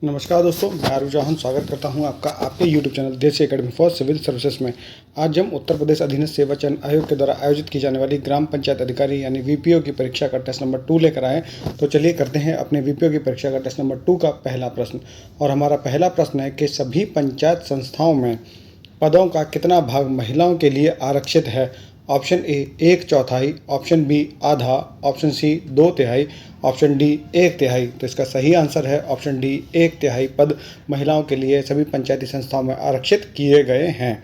नमस्कार दोस्तों, मैं आरुष जौहन स्वागत करता हूं आपका आपके YouTube चैनल देसी एकेडमी फॉर सिविल सर्विसेज में। आज हम उत्तर प्रदेश अधीनस्थ सेवा चयन आयोग के द्वारा आयोजित की जाने वाली ग्राम पंचायत अधिकारी यानी वीपीओ की परीक्षा का टेस्ट नंबर 2 लेकर आए। तो चलिए करते हैं अपने वीपीओ की परीक्षा का टेस्ट नंबर 2 का पहला प्रश्न। और हमारा पहला प्रश्न है कि सभी पंचायत संस्थाओं में पदों का कितना भाग महिलाओं के लिए आरक्षित है। ऑप्शन ए 1/4, ऑप्शन बी आधा, ऑप्शन सी 2/3, ऑप्शन डी 1/3। तो इसका सही आंसर है ऑप्शन डी 1/3 पद महिलाओं के लिए सभी पंचायती संस्थाओं में आरक्षित किए गए हैं।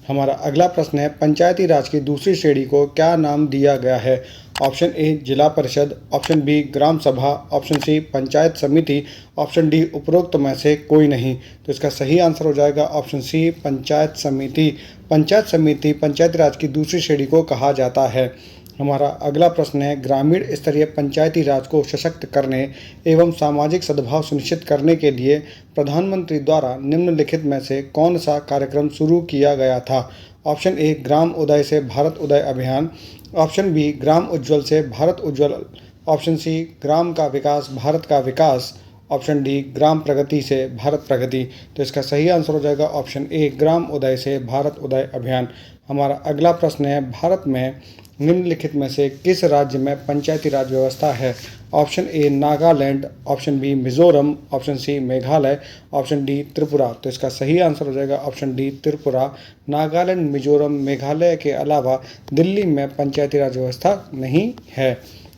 हमारा अगला प्रश्न है पंचायती राज की दूसरी श्रेणी को क्या नाम दिया गया है। Option A Zila Parishad, option B gram Sabha, option C panchayat समिति, ऑप्शन डी उपरोक्त में से कोई नहीं। तो इसका सही आंसर हो जाएगा ऑप्शन सी पंचायत समिति। पंचायत समिति पंचायती राज की दूसरी श्रेणी को कहा जाता है। हमारा अगला प्रश्न है ग्रामीण स्तरीय पंचायती राज को सशक्त करने एवं सामाजिक सद्भाव सुनिश्चित करने के लिए प्रधानमंत्री द्वारा निम्नलिखित में से कौन सा कार्यक्रम शुरू किया गया था। ऑप्शन ए ग्राम उदय से भारत उदय अभियान, ऑप्शन बी ग्राम उज्ज्वल से भारत उज्ज्वल, ऑप्शन सी ग्राम का विकास भारत का विकास, ऑप्शन डी ग्राम प्रगति से भारत प्रगति। तो इसका सही आंसर हो जाएगा ऑप्शन ए ग्राम उदय से भारत उदय अभियान। हमारा अगला प्रश्न है भारत में निम्नलिखित में से किस राज्य में पंचायती राज व्यवस्था है। Option A Nagaland, option B Mizoram, option C Meghalaya, option D Tripura. तो इसका सही आंसर हो जाएगा ऑप्शन डी त्रिपुरा। नागालैंड, मिजोरम, मेघालय के अलावा दिल्ली में पंचायती राज व्यवस्था नहीं है।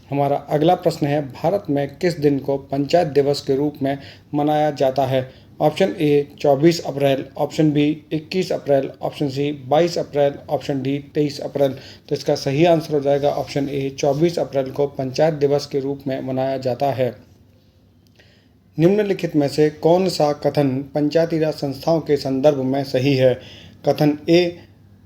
हमारा अगला प्रश्न है भारत में किस दिन को पंचायत दिवस के रूप में मनाया जाता है। ऑप्शन ए 24 अप्रैल, ऑप्शन बी 21 अप्रैल, ऑप्शन सी 22 अप्रैल, ऑप्शन डी 23 अप्रैल। तो इसका सही आंसर हो जाएगा ऑप्शन ए 24 अप्रैल को पंचायत दिवस के रूप में मनाया जाता है। निम्नलिखित में से कौन सा कथन पंचायती राज संस्थाओं के संदर्भ में सही है। कथन ए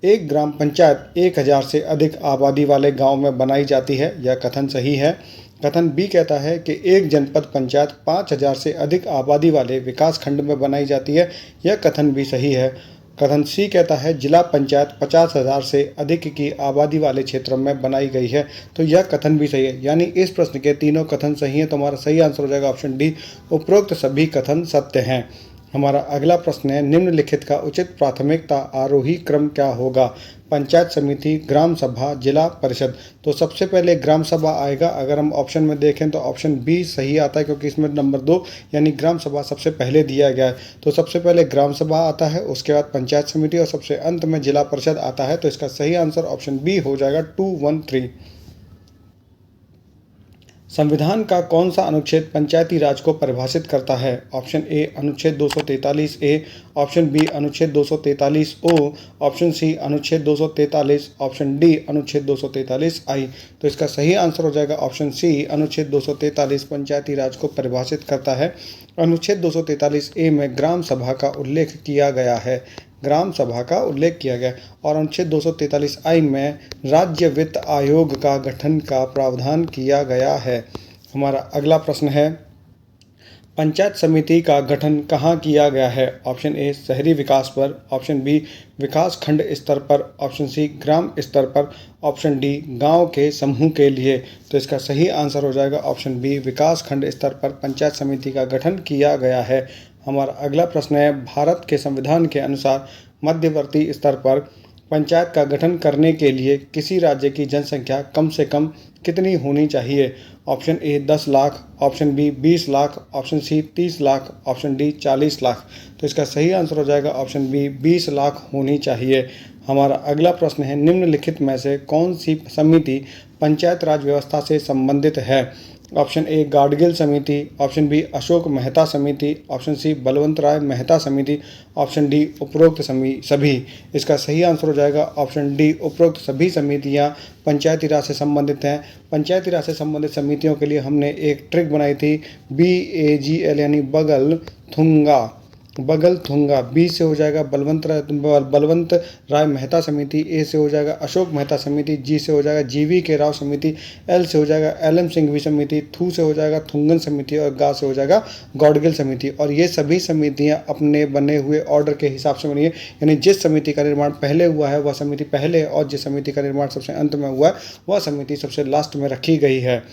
एक ग्राम पंचायत 1000 से अधिक आबादी वाले गांव में बनाई जाती है, यह कथन सही है। कथन बी कहता है कि एक जनपद पंचायत 5000 से अधिक आबादी वाले विकास खंड में बनाई जाती है, यह कथन भी सही है। कथन सी कहता है जिला पंचायत 50,000 से अधिक की आबादी वाले क्षेत्रों में बनाई गई है, तो यह कथन भी सही है। यानी इस प्रश्न के तीनों कथन सही हैं, तो हमारा सही आंसर हो जाएगा ऑप्शन डी उपरोक्त सभी कथन सत्य हैं। हमारा अगला प्रश्न है निम्नलिखित का उचित प्राथमिकता आरोही क्रम क्या होगा। पंचायत समिति, ग्राम सभा, जिला परिषद। तो सबसे पहले ग्राम सभा आएगा। अगर हम ऑप्शन में देखें तो ऑप्शन बी सही आता है, क्योंकि इसमें नंबर 2 यानी ग्राम सभा सबसे पहले दिया गया है। तो सबसे पहले ग्राम सभा आता है, उसके बाद पंचायत समिति और सबसे अंत में जिला परिषद आता है। तो इसका सही आंसर ऑप्शन बी हो जाएगा 213। संविधान का कौन सा अनुच्छेद पंचायती राज को परिभाषित करता है। ऑप्शन ए अनुच्छेद 243 ए, ऑप्शन बी अनुच्छेद 243 ओ, ऑप्शन सी अनुच्छेद 243, ऑप्शन डी अनुच्छेद 243 आई। तो इसका सही आंसर हो जाएगा ऑप्शन सी अनुच्छेद 243 पंचायती राज को परिभाषित करता है। अनुच्छेद 243 ए में ग्राम सभा का उल्लेख किया गया है, ग्राम सभा का उल्लेख किया गया। और अनुच्छेद 243 आई में राज्य वित्त आयोग का गठन का प्रावधान किया गया है। हमारा अगला प्रश्न है पंचायत समिति का गठन कहाँ किया गया है। ऑप्शन ए शहरी विकास पर, ऑप्शन बी विकास खंड स्तर पर, ऑप्शन सी ग्राम स्तर पर, ऑप्शन डी गांव के समूह के लिए। तो इसका सही आंसर हो जाएगा ऑप्शन बी विकास खंड स्तर पर पंचायत समिति का गठन किया गया है। हमारा अगला प्रश्न है भारत के संविधान के अनुसार मध्यवर्ती स्तर पर पंचायत का गठन करने के लिए किसी राज्य की जनसंख्या कम से कम कितनी होनी चाहिए। Option A 10 lakh, option B 20 lakh, option C 30 lakh, option D 40 lakh. तो इसका सही आंसर हो जाएगा ऑप्शन बी 20 लाख होनी चाहिए। हमारा अगला प्रश्न है निम्नलिखित में से कौन सी समिति पंचायत राज व्यवस्था से संबंधित है। ऑप्शन ए गाडगिल समिति, ऑप्शन बी अशोक मेहता समिति, ऑप्शन सी बलवंत राय मेहता समिति, ऑप्शन डी उपरोक्त सभी। इसका सही आंसर हो जाएगा ऑप्शन डी उपरोक्त सभी समितियां पंचायती राज से संबंधित हैं। पंचायती राज से संबंधित समितियों के लिए हमने एक ट्रिक बनाई थी BAGL यानी बगल थुंगा। बगलथुंगा, बी से हो जाएगा बलवंत राय मेहता समिति, ए से हो जाएगा अशोक मेहता समिति, जी से हो जाएगा जीवी के राव समिति, एल से हो जाएगा एल.एम. सिंघवी समिति, थू से हो जाएगा थुंगन समिति और गा से हो जाएगा गौडगिल समिति। और ये सभी समितियां अपने बने हुए ऑर्डर के हिसाब से बनी है, यानी जिस समिति का निर्माण पहले हुआ है वह समिति पहले, और जिस समिति का निर्माण सबसे अंत में हुआ है वह समिति सबसे लास्ट में रखी गई है।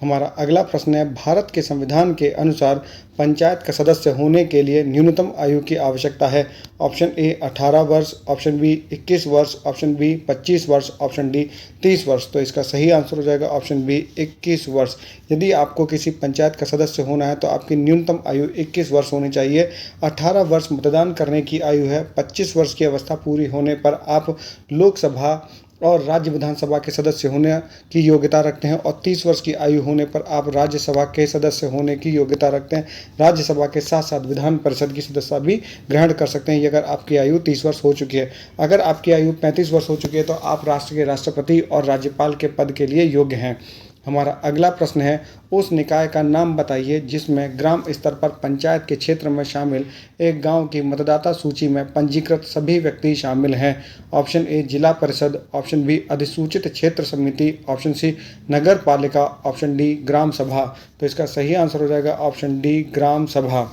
हमारा अगला प्रश्न है, भारत के संविधान के अनुसार पंचायत का सदस्य होने के लिए न्यूनतम आयु की आवश्यकता है। ऑप्शन ए 18 वर्ष, ऑप्शन बी 21 वर्ष, ऑप्शन बी 25 वर्ष, ऑप्शन डी 30 वर्ष। तो इसका सही आंसर हो जाएगा ऑप्शन बी 21 वर्ष। यदि आपको किसी पंचायत का सदस्य होना है तो आपकी न्यूनतम आयु 21 वर्ष होनी चाहिए। 18 वर्ष मतदान करने की आयु है। 25 वर्ष की अवस्था पूरी होने पर आप लोकसभा और राज्य विधानसभा के सदस्य होने की योग्यता रखते हैं, और 30 वर्ष की आयु होने पर आप राज्यसभा के सदस्य होने की योग्यता रखते हैं। राज्यसभा के साथ साथ विधान परिषद की सदस्यता भी ग्रहण कर सकते हैं अगर आपकी आयु 30 वर्ष हो चुकी है। अगर आपकी आयु 35 वर्ष हो चुकी है तो आप राष्ट्र के राष्ट्रपति और राज्यपाल के पद के लिए योग्य हैं। हमारा अगला प्रश्न है, उस निकाय का नाम बताइए जिसमें ग्राम स्तर पर पंचायत के क्षेत्र में शामिल एक गांव की मतदाता सूची में पंजीकृत सभी व्यक्ति शामिल हैं। Option A Zila Parishad, option B अधिसूचित क्षेत्र समिति, ऑप्शन सी नगर पालिका, ऑप्शन डी ग्राम सभा। तो इसका सही आंसर हो जाएगा ऑप्शन डी ग्राम सभा।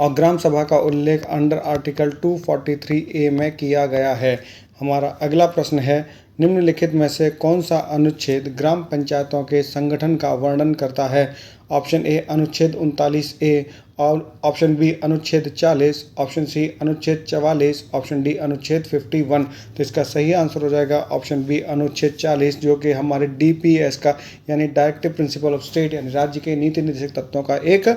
और ग्राम सभा का उल्लेख अंडर आर्टिकल 243A में किया गया है। हमारा अगला प्रश्न है, निम्नलिखित में से कौन सा अनुच्छेद ग्राम पंचायतों के संगठन का वर्णन करता है। ऑप्शन ए अनुच्छेद 39A, और ऑप्शन बी अनुच्छेद 40, ऑप्शन सी अनुच्छेद 44, ऑप्शन डी अनुच्छेद 51। तो इसका सही आंसर हो जाएगा ऑप्शन बी अनुच्छेद 40, जो कि हमारे DPS का यानी डायरेक्टिव प्रिंसिपल ऑफ स्टेट यानी राज्य के नीति निर्देशक तत्वों का एक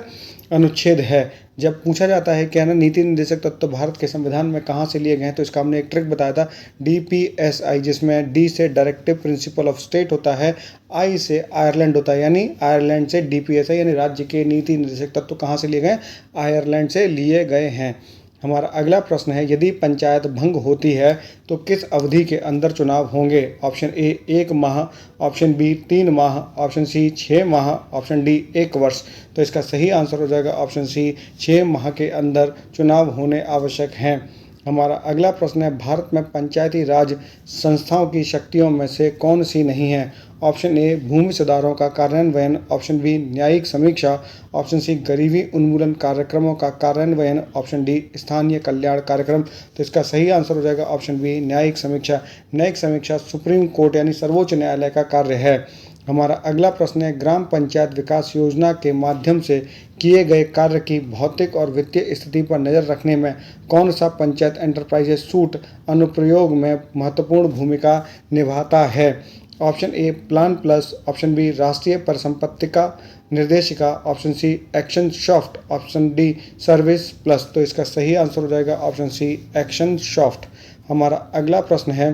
अनुच्छेद है। जब पूछा जाता है कि है ना नीति निर्देशक तत्व भारत के संविधान में कहाँ से लिए गए हैं, तो इसका हमने एक ट्रिक बताया था DPSI, जिसमें डी से डायरेक्टिव प्रिंसिपल ऑफ स्टेट होता है, आई से आयरलैंड होता है, यानी आयरलैंड से DPSI यानी राज्य के नीति निर्देशक तत्व कहाँ से लिए गए, आयरलैंड से लिए गए हैं। हमारा अगला प्रश्न है, यदि पंचायत भंग होती है तो किस अवधि के अंदर चुनाव होंगे। ऑप्शन ए 1 माह, ऑप्शन बी 3 माह, ऑप्शन सी 6 माह, ऑप्शन डी 1 वर्ष। तो इसका सही आंसर हो जाएगा ऑप्शन सी 6 माह के अंदर चुनाव होने आवश्यक हैं। हमारा अगला प्रश्न है, भारत में पंचायती राज संस्थाओं की शक्तियों में से कौन सी नहीं है। ऑप्शन ए भूमि सुधारों का कार्यान्वयन, ऑप्शन बी न्यायिक समीक्षा, ऑप्शन सी गरीबी उन्मूलन कार्यक्रमों का कार्यान्वयन, ऑप्शन डी स्थानीय कल्याण कार्यक्रम। तो इसका सही आंसर हो जाएगा ऑप्शन बी न्यायिक समीक्षा। न्यायिक समीक्षा सुप्रीम कोर्ट यानी सर्वोच्च न्यायालय का कार्य है। हमारा अगला प्रश्न है, ग्राम पंचायत विकास योजना के माध्यम से किए गए कार्य की भौतिक और वित्तीय स्थिति पर नज़र रखने में कौन सा पंचायत एंटरप्राइजेज सूट अनुप्रयोग में महत्वपूर्ण भूमिका निभाता है। Option A plan plus, option B राष्ट्रीय परिसंपत्तिका निर्देशिका, option C action soft, option D service plus. तो इसका सही आंसर हो जाएगा ऑप्शन सी एक्शन सॉफ्ट। हमारा अगला प्रश्न है,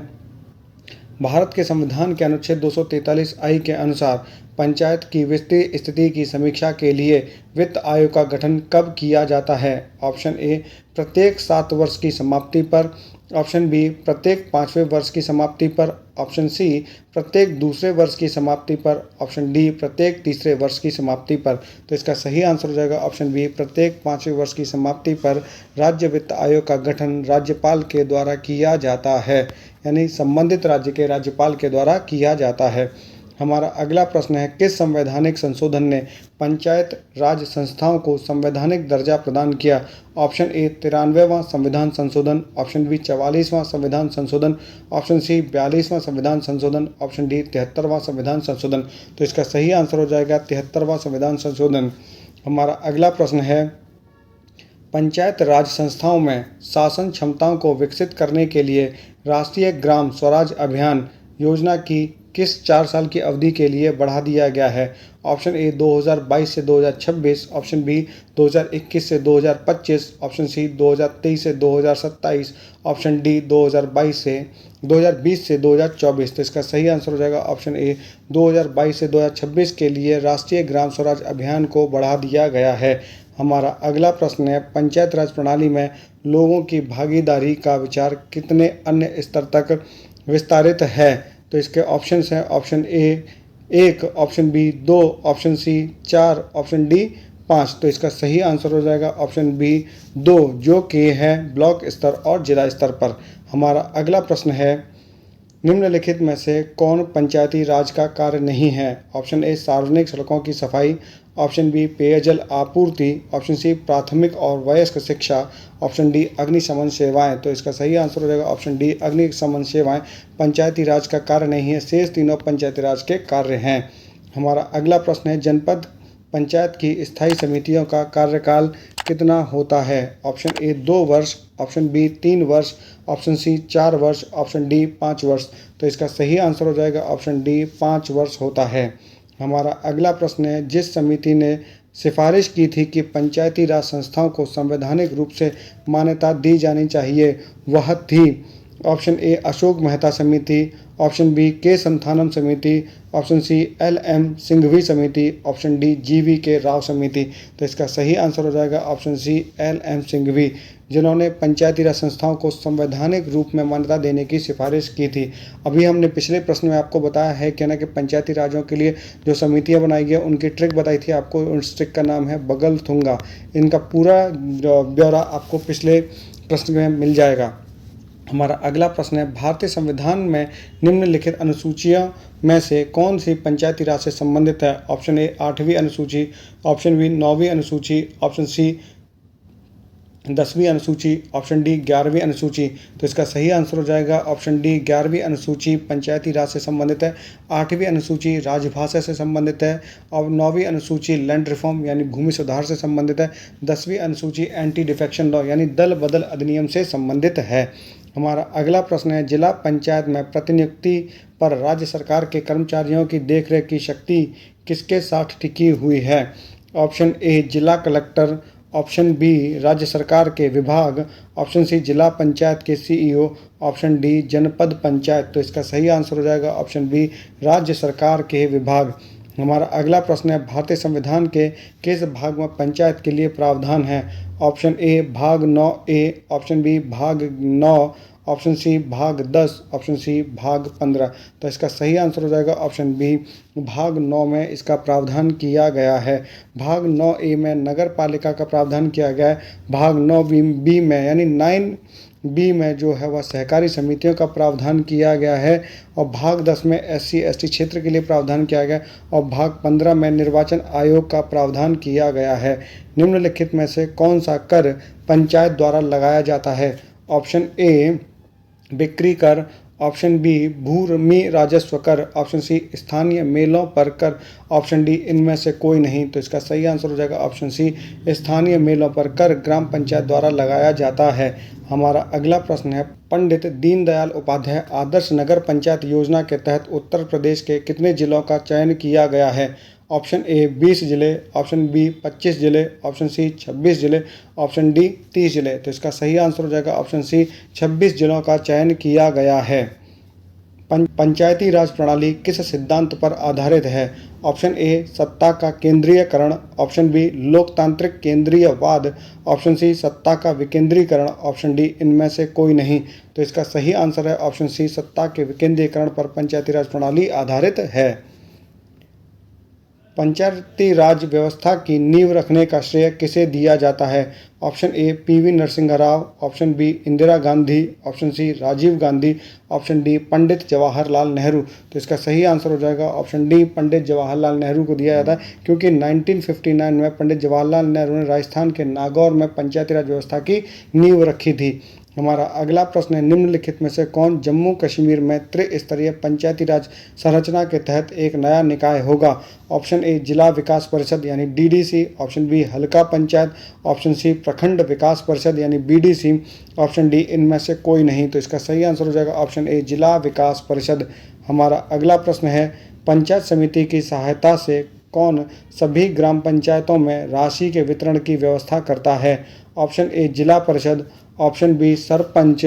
भारत के संविधान के अनुच्छेद 243I के अनुसार पंचायत की वित्तीय स्थिति की समीक्षा के लिए वित्त आयोग का गठन कब किया जाता है। ऑप्शन ए प्रत्येक 7 वर्ष की समाप्ति पर, ऑप्शन बी प्रत्येक 5वें वर्ष की समाप्ति पर, ऑप्शन सी प्रत्येक दूसरे वर्ष की समाप्ति पर, ऑप्शन डी प्रत्येक तीसरे वर्ष की समाप्ति पर। तो इसका सही आंसर हो जाएगा ऑप्शन बी प्रत्येक 5वें वर्ष की समाप्ति पर राज्य वित्त आयोग का गठन राज्यपाल के द्वारा किया जाता है, यानी संबंधित राज्य के राज्यपाल के द्वारा किया जाता है। हमारा अगला प्रश्न है, किस संवैधानिक संशोधन ने पंचायत राज संस्थाओं को संवैधानिक दर्जा प्रदान किया। ऑप्शन ए 93वां संविधान संशोधन, ऑप्शन बी 44वां संविधान संशोधन, ऑप्शन सी 42वां संविधान संशोधन, ऑप्शन डी 73वां संविधान संशोधन। तो इसका सही आंसर हो जाएगा 73वां संविधान संशोधन। हमारा अगला प्रश्न है, पंचायत राज संस्थाओं में शासन क्षमताओं को विकसित करने के लिए राष्ट्रीय ग्राम स्वराज अभियान योजना की किस 4 साल की अवधि के लिए बढ़ा दिया गया है। ऑप्शन ए 2022 से 2026, ऑप्शन बी 2021 से 2025, ऑप्शन सी 2023 से 2027, ऑप्शन डी 2020 से 2024। तो इसका सही आंसर हो जाएगा ऑप्शन ए 2022 से 2026 के लिए राष्ट्रीय ग्राम स्वराज अभियान को बढ़ा दिया गया है। हमारा अगला प्रश्न है, पंचायत राज प्रणाली में लोगों की भागीदारी का विचार कितने अन्य स्तर तक विस्तारित है। तो इसके ऑप्शंस हैं, option A 1, option B 2, option C 4, option D 5, तो इसका सही आंसर हो जाएगा ऑप्शन बी 2, जो कि है ब्लॉक स्तर और जिला स्तर पर। हमारा अगला प्रश्न है, निम्नलिखित में से कौन पंचायती राज का कार्य नहीं है? ऑप्शन ए सार्वजनिक सड़कों की सफाई, ऑप्शन बी पेयजल आपूर्ति, ऑप्शन सी प्राथमिक और वयस्क शिक्षा, ऑप्शन डी अग्निशमन सेवाएं। तो इसका सही आंसर हो जाएगा ऑप्शन डी अग्निशमन सेवाएं पंचायती राज का कार्य नहीं है, शेष तीनों पंचायती राज के कार्य हैं। हमारा अगला प्रश्न है, जनपद पंचायत की स्थायी समितियों का कार्यकाल कितना होता है? ऑप्शन ए 2 वर्ष, ऑप्शन बी 3 वर्ष, ऑप्शन सी 4 वर्ष, ऑप्शन डी 5 वर्ष। तो इसका सही आंसर हो जाएगा ऑप्शन डी 5 वर्ष होता है। हमारा अगला प्रश्न है, जिस समिति ने सिफारिश की थी कि पंचायती राज संस्थाओं को संवैधानिक रूप से मान्यता दी जानी चाहिए, वह थी? ऑप्शन ए अशोक मेहता समिति, ऑप्शन बी के संथानम समिति, ऑप्शन सी LM सिंघवी समिति, ऑप्शन डी GV राव समिति। तो इसका सही आंसर हो जाएगा ऑप्शन सी LM सिंघवी, जिन्होंने पंचायती राज संस्थाओं को संवैधानिक रूप में मान्यता देने की सिफारिश की थी। अभी हमने पिछले प्रश्न में आपको बताया है कि ना कि पंचायती राजों के लिए जो समितियां बनाई गई उनकी ट्रिक बताई थी आपको। उस ट्रिक का नाम है बगलथुंगा। इनका पूरा ब्यौरा आपको पिछले प्रश्न में मिल जाएगा। हमारा अगला प्रश्न है, भारतीय संविधान में निम्नलिखित अनुसूचियों में से कौन सी पंचायती राज से संबंधित है? ऑप्शन ए 8वीं अनुसूची, ऑप्शन बी 9वीं अनुसूची, ऑप्शन सी 10वीं अनुसूची, ऑप्शन डी 11वीं अनुसूची। तो इसका सही आंसर हो जाएगा ऑप्शन डी 11वीं अनुसूची पंचायती राज से संबंधित है। 8वीं अनुसूची राजभाषा से संबंधित है और 9वीं अनुसूची लैंड रिफॉर्म यानी भूमि सुधार से संबंधित है। 10वीं अनुसूची एंटी डिफेक्शन लॉ यानी दल बदल अधिनियम से संबंधित है। हमारा अगला प्रश्न है, जिला पंचायत में प्रतिनियुक्ति पर राज्य सरकार के कर्मचारियों की देखरेख की शक्ति किसके साथ टिकी हुई है? ऑप्शन ए जिला कलेक्टर, ऑप्शन बी राज्य सरकार के विभाग, ऑप्शन सी जिला पंचायत के CEO, ऑप्शन डी जनपद पंचायत। तो इसका सही आंसर हो जाएगा ऑप्शन बी राज्य सरकार के विभाग। हमारा अगला प्रश्न है, भारतीय संविधान के किस भाग में पंचायत के लिए प्रावधान है? ऑप्शन ए भाग 9A, ऑप्शन बी भाग 9, ऑप्शन सी भाग 10, ऑप्शन सी भाग 15। तो इसका सही आंसर हो जाएगा ऑप्शन बी भाग 9 में इसका प्रावधान किया गया है। भाग 9A में नगर पालिका का प्रावधान किया गया है। भाग 9B में यानी 9B में जो है वह सहकारी समितियों का प्रावधान किया गया है और भाग 10 में SC/ST क्षेत्र के लिए प्रावधान किया गया और भाग 15 में निर्वाचन आयोग का प्रावधान किया गया है। निम्नलिखित में से कौन सा कर पंचायत द्वारा लगाया जाता है? ऑप्शन ए बिक्री कर, ऑप्शन बी भूमि राजस्व कर, ऑप्शन सी स्थानीय मेलों पर कर, ऑप्शन डी इनमें से कोई नहीं। तो इसका सही आंसर हो जाएगा ऑप्शन सी स्थानीय मेलों पर कर ग्राम पंचायत द्वारा लगाया जाता है। हमारा अगला प्रश्न है, पंडित दीनदयाल उपाध्याय आदर्श नगर पंचायत योजना के तहत उत्तर प्रदेश के कितने जिलों का चयन किया गया है? ऑप्शन ए 20 जिले, ऑप्शन बी 25 जिले, ऑप्शन सी 26 जिले, ऑप्शन डी 30 जिले। तो इसका सही आंसर हो जाएगा ऑप्शन सी 26 जिलों का चयन किया गया है। पंचायती राज प्रणाली किस सिद्धांत पर आधारित है? ऑप्शन ए सत्ता का केंद्रीयकरण, ऑप्शन बी लोकतांत्रिक केंद्रीयवाद, ऑप्शन सी सत्ता का विकेंद्रीकरण, ऑप्शन डी इनमें से कोई नहीं। तो इसका सही आंसर है ऑप्शन सी सत्ता के विकेंद्रीकरण पर पंचायती राज प्रणाली आधारित है। पंचायती राज व्यवस्था की नींव रखने का श्रेय किसे दिया जाता है? Option A PV Narasimha Rao, option B Indira Gandhi, option C Rajiv Gandhi, option D Pandit Jawaharlal Nehru. तो इसका सही आंसर हो जाएगा ऑप्शन डी पंडित जवाहरलाल नेहरू को दिया जाता है, क्योंकि 1959 में पंडित जवाहरलाल नेहरू ने राजस्थान के नागौर में पंचायती राज व्यवस्था की नींव रखी थी। हमारा अगला प्रश्न है, निम्नलिखित में से कौन जम्मू कश्मीर में त्रिस्तरीय पंचायती राज संरचना के तहत एक नया निकाय होगा? ऑप्शन ए जिला विकास परिषद यानी DDC, ऑप्शन बी हल्का पंचायत, ऑप्शन सी प्रखंड विकास परिषद यानी BDC, ऑप्शन डी इनमें से कोई नहीं। तो इसका सही आंसर हो जाएगा ऑप्शन ए जिला विकास परिषद। हमारा अगला प्रश्न है, पंचायत समिति की सहायता से कौन सभी ग्राम पंचायतों में राशि के वितरण की व्यवस्था करता है? Option A Zila Parishad, option B sarpanch,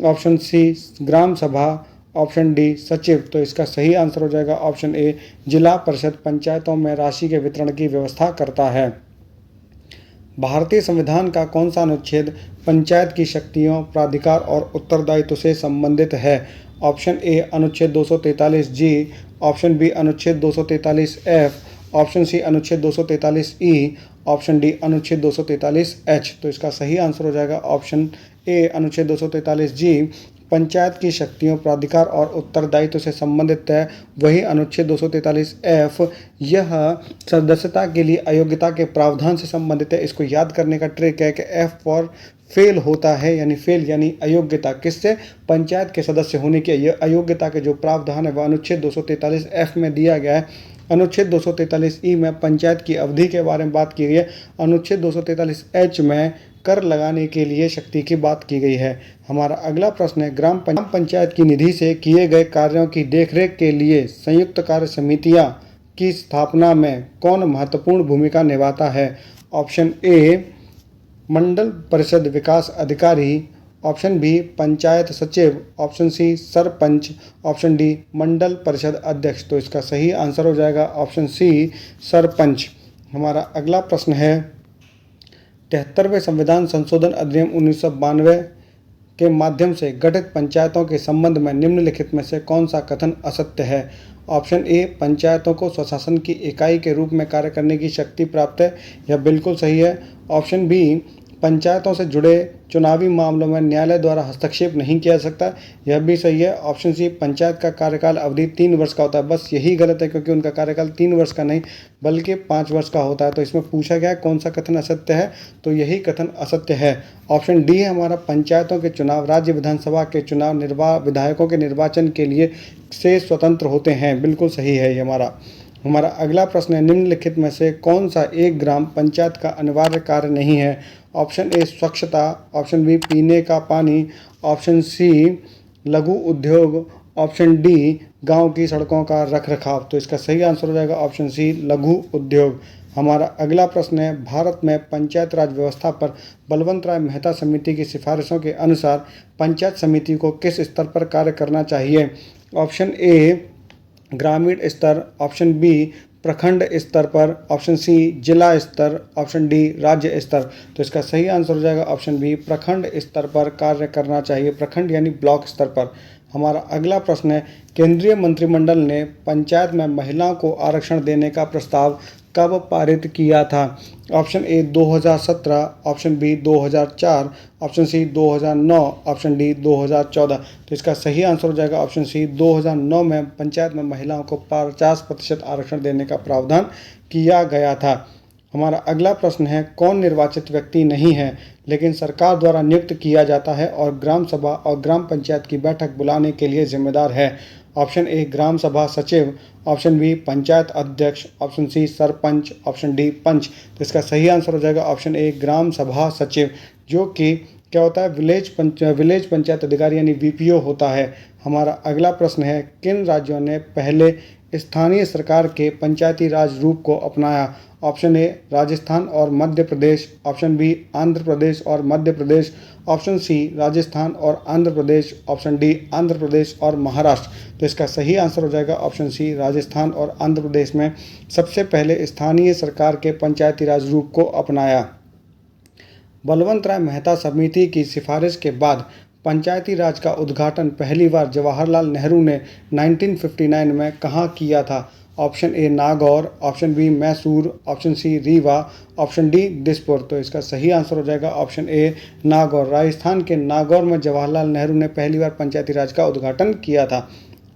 option C Gram Sabha, option D सचिव। तो इसका सही आंसर हो जाएगा ऑप्शन ए जिला परिषद पंचायतों में राशि के वितरण की व्यवस्था करता है। भारतीय संविधान का कौन सा अनुच्छेद पंचायत की शक्तियों, प्राधिकार और उत्तरदायित्व से संबंधित है? ऑप्शन ए अनुच्छेद 243 जी, ऑप्शन बी अनुच्छेद 243 एफ, ऑप्शन सी अनुच्छेद 243 ऑप्शन डी अनुच्छेद 243 तो इसका सही आंसर हो जाएगा ऑप्शन ए अनुच्छेद 243 पंचायत की शक्तियों, प्राधिकार और उत्तरदायित्व से संबंधित है। वही अनुच्छेद 243 यह सदस्यता के लिए अयोग्यता के प्रावधान से संबंधित है। इसको याद करने का ट्रिक है कि एफ फॉर फेल होता है, यानी फेल यानी अयोग्यता, किससे? पंचायत के सदस्य होने की अयोग्यता के जो प्रावधान है वह अनुच्छेद 243 में दिया गया है। अनुच्छेद 243 में पंचायत की अवधि के बारे में बात की गई है। अनुच्छेद 243 में कर लगाने के लिए शक्ति की बात की गई है। हमारा अगला प्रश्न है, ग्राम पंचायत की निधि से किए गए कार्यों की देखरेख के लिए संयुक्त कार्य समितियां की स्थापना में कौन महत्वपूर्ण भूमिका निभाता है? ऑप्शन ए मंडल परिषद विकास अधिकारी, ऑप्शन बी पंचायत सचिव, option C sarpanch, option D Mandal Parishad अध्यक्ष। तो इसका सही आंसर हो जाएगा ऑप्शन सी सरपंच। हमारा अगला प्रश्न है, 73वें संविधान संशोधन अधिनियम 1992 के माध्यम से गठित पंचायतों के संबंध में निम्नलिखित में से कौन सा कथन असत्य है? ऑप्शन ए पंचायतों को स्वशासन की इकाई के रूप में कार्य करने की शक्ति प्राप्त है, यह बिल्कुल सही है। ऑप्शन बी पंचायतों से जुड़े चुनावी मामलों में न्यायालय द्वारा हस्तक्षेप नहीं किया जा सकता, यह भी सही है। ऑप्शन सी पंचायत का कार्यकाल अवधि 3 वर्ष का होता है, बस यही गलत है क्योंकि उनका कार्यकाल 3 वर्ष का नहीं बल्कि 5 वर्ष का होता है। तो इसमें पूछा गया है कौन सा कथन असत्य है, तो यही कथन असत्य है। ऑप्शन डी है हमारा, पंचायतों के चुनाव राज्य विधानसभा के चुनाव विधायकों के निर्वाचन के लिए से स्वतंत्र होते हैं, बिल्कुल सही है ये हमारा अगला प्रश्न है, निम्नलिखित में से कौन सा एक ग्राम पंचायत का अनिवार्य कार्य नहीं है? ऑप्शन ए स्वच्छता, ऑप्शन बी पीने का पानी, ऑप्शन सी लघु उद्योग, ऑप्शन डी गांव की सड़कों का रखरखाव। तो इसका सही आंसर हो जाएगा ऑप्शन सी लघु उद्योग। हमारा अगला प्रश्न है, भारत में पंचायत राज व्यवस्था पर बलवंत राय मेहता समिति की सिफारिशों के अनुसार पंचायत समिति को किस स्तर पर कार्य करना चाहिए? ऑप्शन ए ग्रामीण स्तर, ऑप्शन बी प्रखंड स्तर पर, ऑप्शन सी जिला स्तर, ऑप्शन डी राज्य स्तर। तो इसका सही आंसर हो जाएगा ऑप्शन बी प्रखंड स्तर पर कार्य करना चाहिए, प्रखंड यानी ब्लॉक स्तर पर। हमारा अगला प्रश्न है, केंद्रीय मंत्रिमंडल ने पंचायत में महिलाओं को आरक्षण देने का प्रस्ताव कब पारित किया था? Option A 2017, option B 2004, option C 2009, option D 2014। तो इसका सही आंसर हो जाएगा ऑप्शन सी 2009 में पंचायत में महिलाओं को 50% आरक्षण देने का प्रावधान किया गया था। हमारा अगला प्रश्न है, कौन निर्वाचित व्यक्ति नहीं है लेकिन सरकार द्वारा नियुक्त किया जाता है और ग्राम सभा और ग्राम पंचायत की बैठक बुलाने के लिए जिम्मेदार है? ऑप्शन ए ग्राम सभा सचिव, ऑप्शन बी पंचायत अध्यक्ष, option C sarpanch, option D panch. तो इसका सही आंसर हो जाएगा ऑप्शन ए ग्राम सभा सचिव, जो कि क्या होता है विलेज पंचायत अधिकारी यानी वीपीओ होता है। हमारा अगला प्रश्न है, किन राज्यों ने पहले स्थानीय सरकार के पंचायती राज रूप को अपनाया? ऑप्शन ए राजस्थान और मध्य प्रदेश, ऑप्शन बी आंध्र प्रदेश और मध्य प्रदेश, ऑप्शन सी राजस्थान और आंध्र प्रदेश, ऑप्शन डी आंध्र प्रदेश और महाराष्ट्र। तो इसका सही आंसर हो जाएगा ऑप्शन सी राजस्थान और आंध्र प्रदेश में सबसे पहले स्थानीय सरकार के पंचायती राज रूप को अपनाया। बलवंत राय मेहता समिति की सिफारिश के बाद पंचायती राज का उद्घाटन पहली बार जवाहरलाल नेहरू ने 1959 में कहाँ किया था? Option A Nagaur, option B Mysore, option C Rewa, option D Dispur. तो इसका सही आंसर हो जाएगा ऑप्शन ए नागौर। राजस्थान के नागौर में जवाहरलाल नेहरू ने पहली बार पंचायती राज का उद्घाटन किया था।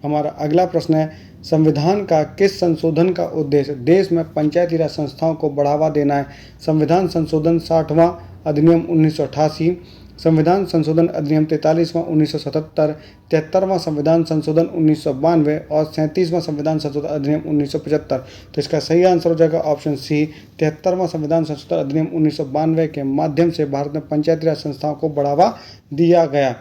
हमारा अगला प्रश्न है, संविधान का किस संशोधन का उद्देश्य देश में पंचायती राज संस्थाओं को बढ़ावा देना है? संविधान संशोधन 60वां अधिनियम 1988, संविधान संशोधन अधिनियम 43वां 1977, 73वां संविधान संशोधन 1992 और 37वां संविधान संशोधन अधिनियम 1975। तो इसका सही आंसर हो जाएगा ऑप्शन सी 73वां संविधान संशोधन अधिनियम 1992 के माध्यम से भारत में पंचायती राज संस्थाओं को बढ़ावा दिया गया।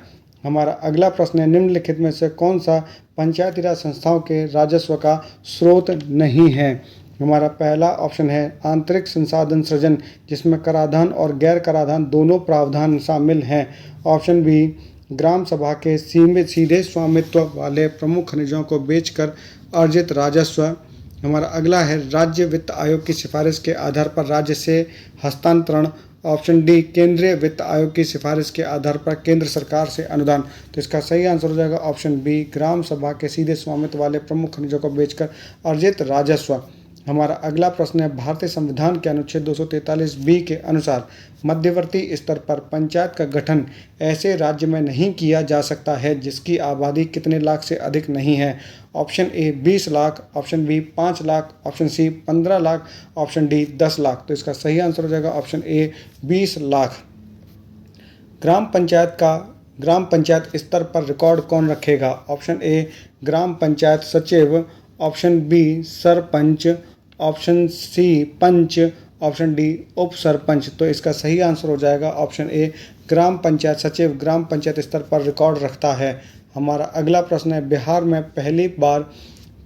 हमारा अगला प्रश्न है, निम्नलिखित में से कौन सा पंचायती राज संस्थाओं के राजस्व का स्रोत नहीं है? हमारा पहला ऑप्शन है आंतरिक संसाधन सृजन, जिसमें कराधान और गैर कराधान दोनों प्रावधान शामिल हैं। ऑप्शन बी ग्राम सभा के सीधे स्वामित्व वाले प्रमुख खनिजों को बेचकर अर्जित राजस्व। हमारा अगला है राज्य वित्त आयोग की सिफारिश के आधार पर राज्य से हस्तांतरण। ऑप्शन डी केंद्रीय वित्त आयोग की सिफारिश के आधार पर केंद्र सरकार से अनुदान। तो इसका सही आंसर हो जाएगा ऑप्शन बी ग्राम सभा के सीधे स्वामित्व वाले प्रमुख खनिजों को बेचकर अर्जित राजस्व। हमारा अगला प्रश्न है, भारतीय संविधान के अनुच्छेद 243 के अनुसार मध्यवर्ती स्तर पर पंचायत का गठन ऐसे राज्य में नहीं किया जा सकता है जिसकी आबादी कितने लाख से अधिक नहीं है। Option A 20 lakh, option B 5 lakh, option C 15 lakh, option D 10 lakh. तो इसका सही आंसर हो जाएगा ऑप्शन ए 20 लाख। ग्राम पंचायत स्तर पर रिकॉर्ड कौन रखेगा? ऑप्शन ए ग्राम पंचायत सचिव, option B sarpanch, option C panch, option D उप सरपंच। तो इसका सही आंसर हो जाएगा ऑप्शन ए ग्राम पंचायत सचिव ग्राम पंचायत स्तर पर रिकॉर्ड रखता है। हमारा अगला प्रश्न है, बिहार में पहली बार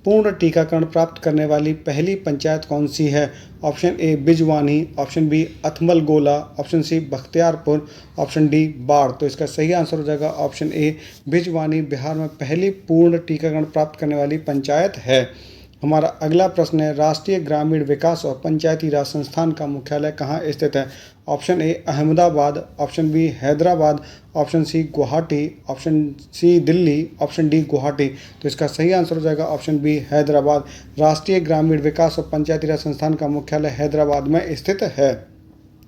पूर्ण टीकाकरण प्राप्त करने वाली पहली पंचायत कौन सी है? Option A Bijwani, option B Athmal Gola, option C Bakhtiyarpur, option D Barh. तो इसका सही आंसर हो जाएगा ऑप्शन ए बिजवानी बिहार में पहली पूर्ण टीकाकरण प्राप्त करने वाली पंचायत है। हमारा अगला प्रश्न है, राष्ट्रीय ग्रामीण विकास और पंचायती राज संस्थान का मुख्यालय कहाँ स्थित है? Option A Ahmedabad, option B Hyderabad, option C Guwahati, option C Delhi, option D Guwahati. तो इसका सही आंसर हो जाएगा ऑप्शन बी हैदराबाद। राष्ट्रीय ग्रामीण विकास और पंचायती राज संस्थान का मुख्यालय हैदराबाद में स्थित है।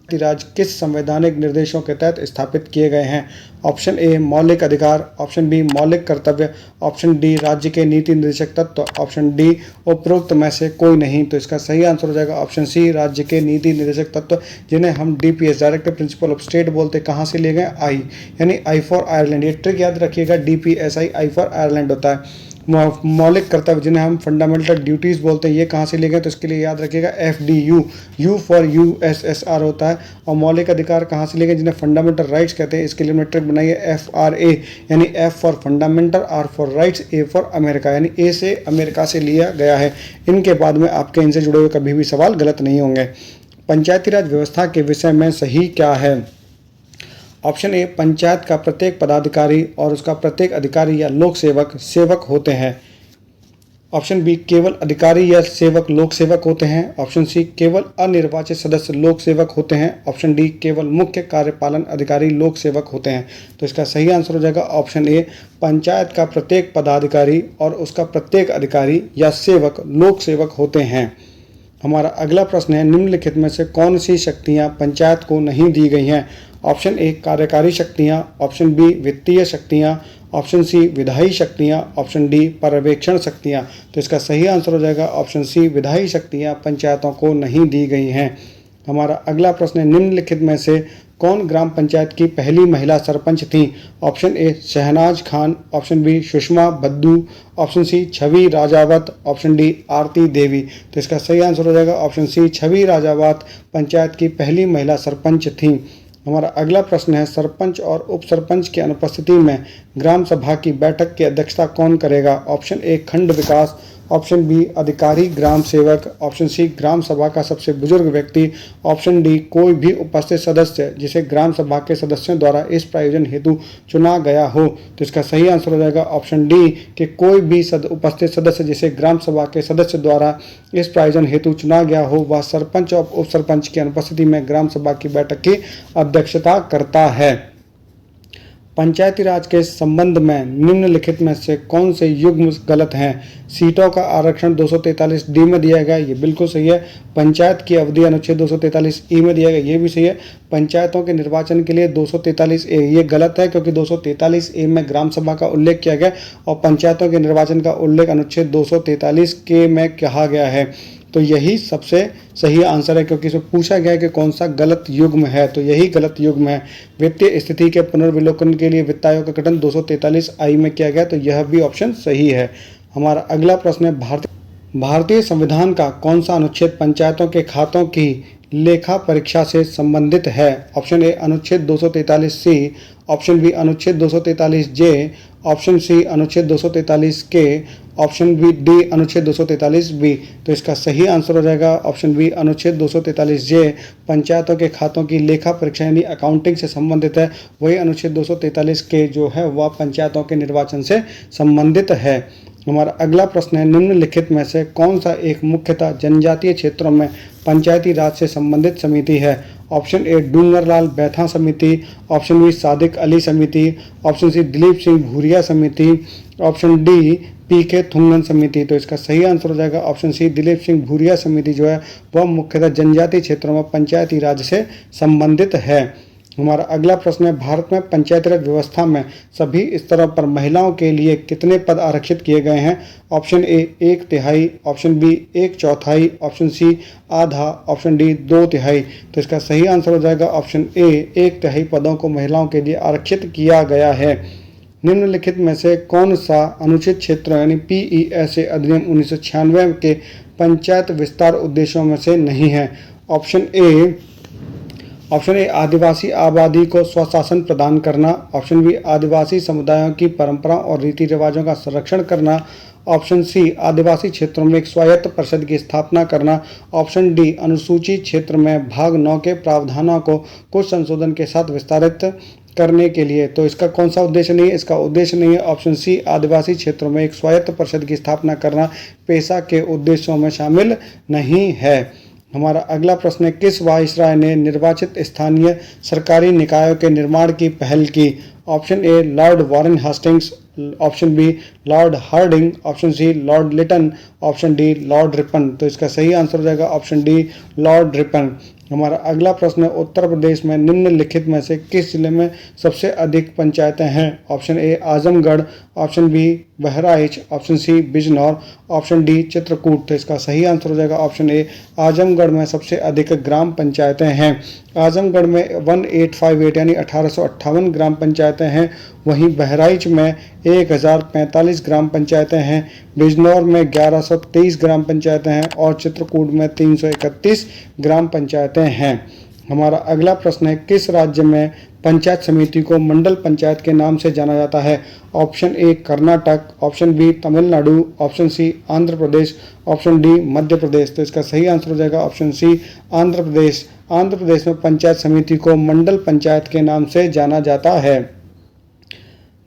राज किस संवैधानिक निर्देशों के तहत स्थापित किए गए हैं? ऑप्शन ए मौलिक अधिकार, ऑप्शन बी मौलिक कर्तव्य, ऑप्शन डी राज्य के नीति निर्देशक तत्व, ऑप्शन डी उपरोक्त में से कोई नहीं। तो इसका सही आंसर हो जाएगा ऑप्शन सी राज्य के नीति निर्देशक तत्व, जिन्हें हम DPS directive principle of state बोलते। कहाँ से लिए गए? आई, यानी आई फॉर आयरलैंड। ये ट्रिक याद रखिएगा, DPSI आई फॉर आयरलैंड होता है। मौलिक कर्तव्य जिन्हें हम फंडामेंटल ड्यूटीज़ बोलते हैं, ये कहाँ से लिए गए? तो इसके लिए याद रखिएगा FDU, U फॉर USSR होता है। और मौलिक अधिकार कहाँ से लिए गए? जिन्हें फंडामेंटल राइट्स कहते हैं। इसके लिए हमने ट्रिक बनाई है FRA, यानी F for fundamental, R for rights, A for America, यानी A से अमेरिका से लिया गया है। इनके बाद में आपके इनसे जुड़े हुए कभी भी सवाल गलत नहीं होंगे। पंचायती राज व्यवस्था के विषय में सही क्या है? ऑप्शन ए पंचायत का प्रत्येक पदाधिकारी और उसका प्रत्येक अधिकारी या लोक सेवक होते हैं। ऑप्शन बी केवल अधिकारी या सेवक लोक सेवक होते हैं। ऑप्शन सी केवल अनिर्वाचित सदस्य लोक सेवक होते हैं। ऑप्शन डी केवल मुख्य कार्यपालन अधिकारी लोक सेवक होते हैं। तो इसका सही आंसर हो जाएगा ऑप्शन ए पंचायत का प्रत्येक पदाधिकारी और उसका प्रत्येक अधिकारी या सेवक लोक सेवक होते हैं। हमारा अगला प्रश्न है, निम्नलिखित में से कौन सी शक्तियां पंचायत को नहीं दी गई हैं? ऑप्शन ए कार्यकारी शक्तियां, ऑप्शन बी वित्तीय शक्तियां, ऑप्शन सी विधायी शक्तियां, ऑप्शन डी पर्यवेक्षण शक्तियां। तो इसका सही आंसर हो जाएगा ऑप्शन सी विधायी शक्तियां पंचायतों को नहीं दी गई हैं। हमारा अगला प्रश्न है, निम्नलिखित में से कौन ग्राम पंचायत की पहली महिला सरपंच थी? Option A Shahnaz Khan, option B Sushma Baddu, option C Chhavi Rajawat, option D Aarti Devi. तो इसका सही आंसर हो जाएगा ऑप्शन सी छवि राजावत पंचायत की पहली महिला सरपंच थी। हमारा अगला प्रश्न है, सरपंच और उप सरपंच की अनुपस्थिति में ग्राम सभा की बैठक की अध्यक्षता कौन करेगा? ऑप्शन ए खंड विकास, ऑप्शन बी अधिकारी ग्राम सेवक, ऑप्शन सी ग्राम सभा का सबसे बुजुर्ग व्यक्ति, ऑप्शन डी कोई भी उपस्थित सदस्य जिसे ग्राम सभा के सदस्यों द्वारा इस प्रयोजन हेतु चुना गया हो। तो इसका सही आंसर हो जाएगा ऑप्शन डी कि कोई भी उपस्थित सदस्य जिसे ग्राम सभा के सदस्य द्वारा इस प्रयोजन हेतु चुना गया हो वह सरपंच और उप सरपंच की अनुपस्थिति में ग्राम सभा की बैठक की अध्यक्षता करता है। पंचायती राज के संबंध में निम्नलिखित में से कौन से युग्म गलत हैं? सीटों का आरक्षण 243D में दिया गया, ये बिल्कुल सही है। पंचायत की अवधि अनुच्छेद 243E में दिया गया, ये भी सही है। पंचायतों के निर्वाचन के लिए 243A, ये गलत है क्योंकि 243A में ग्राम सभा का उल्लेख किया गया और पंचायतों के निर्वाचन का उल्लेख अनुच्छेद 243K में कहा गया है। तो यही सबसे सही आंसर है क्योंकि इसमें पूछा गया है कि कौन सा गलत युग्म है, तो यही गलत युग्म है। वित्तीय स्थिति के पुनर्विलोकन के लिए वित्त आयोग का गठन 243I में किया गया, तो यह भी ऑप्शन सही है। हमारा अगला प्रश्न है, भारतीय संविधान का कौन सा अनुच्छेद पंचायतों के खातों की लेखा परीक्षा से संबंधित है? ऑप्शन ए अनुच्छेद 243C, ऑप्शन बी अनुच्छेद 243J, ऑप्शन सी अनुच्छेद 243K, ऑप्शन बी डी अनुच्छेद 243B। तो इसका सही आंसर हो जाएगा ऑप्शन बी अनुच्छेद 243J। पंचायतों के खातों की लेखा परीक्षा यानी अकाउंटिंग से संबंधित है। वही अनुच्छेद 243K जो है वह पंचायतों के निर्वाचन से संबंधित है। हमारा अगला प्रश्न है, निम्नलिखित में से कौन सा एक मुख्यतः जनजातीय क्षेत्रों में पंचायती राज से संबंधित समिति है? ऑप्शन ए डूंगरलाल बैथा समिति, ऑप्शन बी सादिक अली समिति, ऑप्शन सी दिलीप सिंह भूरिया समिति, ऑप्शन डी पीके थुंगन समिति। तो इसका सही आंसर हो जाएगा ऑप्शन सी दिलीप सिंह भूरिया समिति जो है वह मुख्यतः जनजातीय क्षेत्रों में पंचायती राज से संबंधित है। हमारा अगला प्रश्न है, भारत में पंचायती राज व्यवस्था में सभी स्तरों पर महिलाओं के लिए कितने पद आरक्षित किए गए हैं? Option A 1/3, option B 1/4, option C आधा, ऑप्शन डी 2/3। तो इसका सही आंसर हो जाएगा ऑप्शन ए 1/3 पदों को महिलाओं के लिए आरक्षित किया गया है। निम्नलिखित में से कौन सा अनुचित क्षेत्र यानी PESA अधिनियम 1996 के पंचायत विस्तार उद्देश्यों में से नहीं है? ऑप्शन ए आदिवासी आबादी को स्वशासन प्रदान करना, ऑप्शन बी आदिवासी समुदायों की परंपराओं और रीति रिवाजों का संरक्षण करना, ऑप्शन सी आदिवासी क्षेत्रों में एक स्वायत्त परिषद की स्थापना करना, ऑप्शन डी अनुसूचित क्षेत्र में भाग 9 के प्रावधानों को कुछ संशोधन के साथ विस्तारित करने के लिए। तो इसका कौन सा उद्देश्य नहीं है? इसका उद्देश्य नहीं है ऑप्शन सी आदिवासी क्षेत्रों में एक स्वायत्त परिषद की स्थापना करना पेशा के उद्देश्यों में शामिल नहीं है। हमारा अगला प्रश्न है, किस वाइसराय ने निर्वाचित स्थानीय सरकारी निकायों के निर्माण की पहल की? Option A Lord Warren Hastings, option B Lord Hardinge, option C Lord Lytton, option D Lord Ripon. तो इसका सही आंसर हो जाएगा ऑप्शन डी लॉर्ड रिपन। हमारा अगला प्रश्न है, उत्तर प्रदेश में निम्नलिखित में से किस जिले में सबसे अधिक पंचायतें हैं? Option A Azamgarh, option B Bahraich, option C Bijnor, option D Chitrakoot. तो इसका सही आंसर हो जाएगा ऑप्शन ए आजमगढ़ में सबसे अधिक ग्राम पंचायतें हैं। आजमगढ़ में 1858 यानी 1858 ग्राम पंचायतें हैं, वहीं बहराइच में 1045 ग्राम पंचायतें हैं, बिजनौर में 1123 ग्राम पंचायतें हैं और चित्रकूट में 331 ग्राम पंचायतें हैं। हमारा अगला प्रश्न है, किस राज्य में पंचायत समिति को मंडल पंचायत के नाम से जाना जाता है? Option A Karnataka, option B Tamil Nadu, option C Andhra Pradesh, option D Madhya Pradesh. तो इसका सही आंसर हो जाएगा ऑप्शन सी आंध्र प्रदेश। आंध्र प्रदेश में पंचायत समिति को मंडल पंचायत के नाम से जाना जाता है।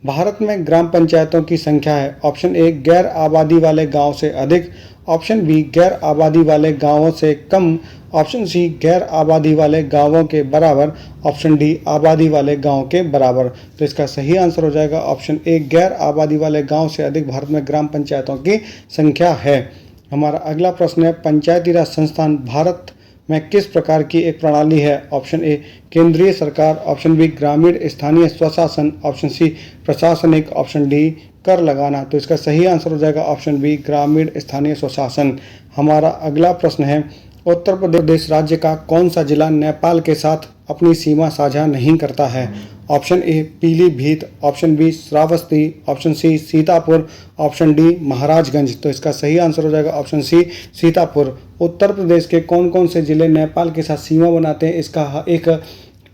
भारत में ग्राम पंचायतों की संख्या है, ऑप्शन ए गैर आबादी वाले गांव से अधिक, ऑप्शन बी गैर आबादी वाले गांवों से कम, ऑप्शन सी गैर आबादी वाले गांवों के बराबर, ऑप्शन डी आबादी वाले गांव के बराबर। तो इसका सही आंसर हो जाएगा ऑप्शन ए गैर आबादी वाले गांव से अधिक भारत में ग्राम पंचायतों की संख्या है। हमारा अगला प्रश्न है, पंचायती राज संस्थान भारत में किस प्रकार की एक प्रणाली है? ऑप्शन ए केंद्रीय सरकार, ऑप्शन बी ग्रामीण स्थानीय स्वशासन, ऑप्शन सी प्रशासनिक, ऑप्शन डी कर लगाना। तो इसका सही आंसर हो जाएगा ऑप्शन बी ग्रामीण स्थानीय स्वशासन। हमारा अगला प्रश्न है, उत्तर प्रदेश राज्य का कौन सा जिला नेपाल के साथ अपनी सीमा साझा नहीं करता है? Option A Pilibhit, option B Shravasti, option C Sitapur, option D Maharajganj. तो इसका सही आंसर हो जाएगा ऑप्शन सी सीतापुर। उत्तर प्रदेश के कौन कौन से जिले नेपाल के साथ सीमा बनाते हैं, इसका एक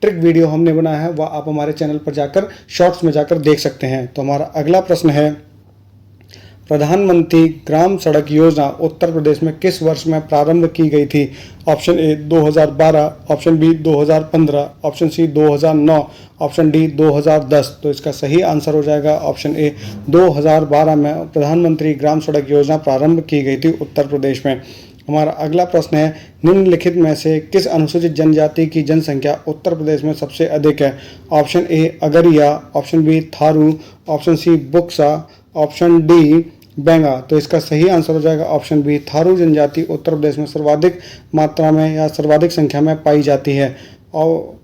ट्रिक वीडियो हमने बनाया है, वह आप हमारे चैनल पर जाकर शॉर्ट्स में जाकर देख सकते हैं। तो हमारा अगला प्रश्न है, प्रधानमंत्री ग्राम सड़क योजना उत्तर प्रदेश में किस वर्ष में प्रारंभ की गई थी? Option A 2012, option B 2015, option C 2009, option D 2010। तो इसका सही आंसर हो जाएगा ऑप्शन ए 2012 में प्रधानमंत्री ग्राम सड़क योजना प्रारंभ की गई थी उत्तर प्रदेश में। हमारा अगला प्रश्न है, निम्नलिखित में से किस अनुसूचित जनजाति की जनसंख्या उत्तर प्रदेश में सबसे अधिक है? Option A Agariya, option B Tharu, option C Buksa, option D Benga. तो इसका सही आंसर हो जाएगा ऑप्शन बी थारू जनजाति उत्तर प्रदेश में सर्वाधिक मात्रा में या सर्वाधिक संख्या में पाई जाती है। और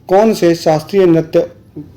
कौन से शास्त्रीय नृत्य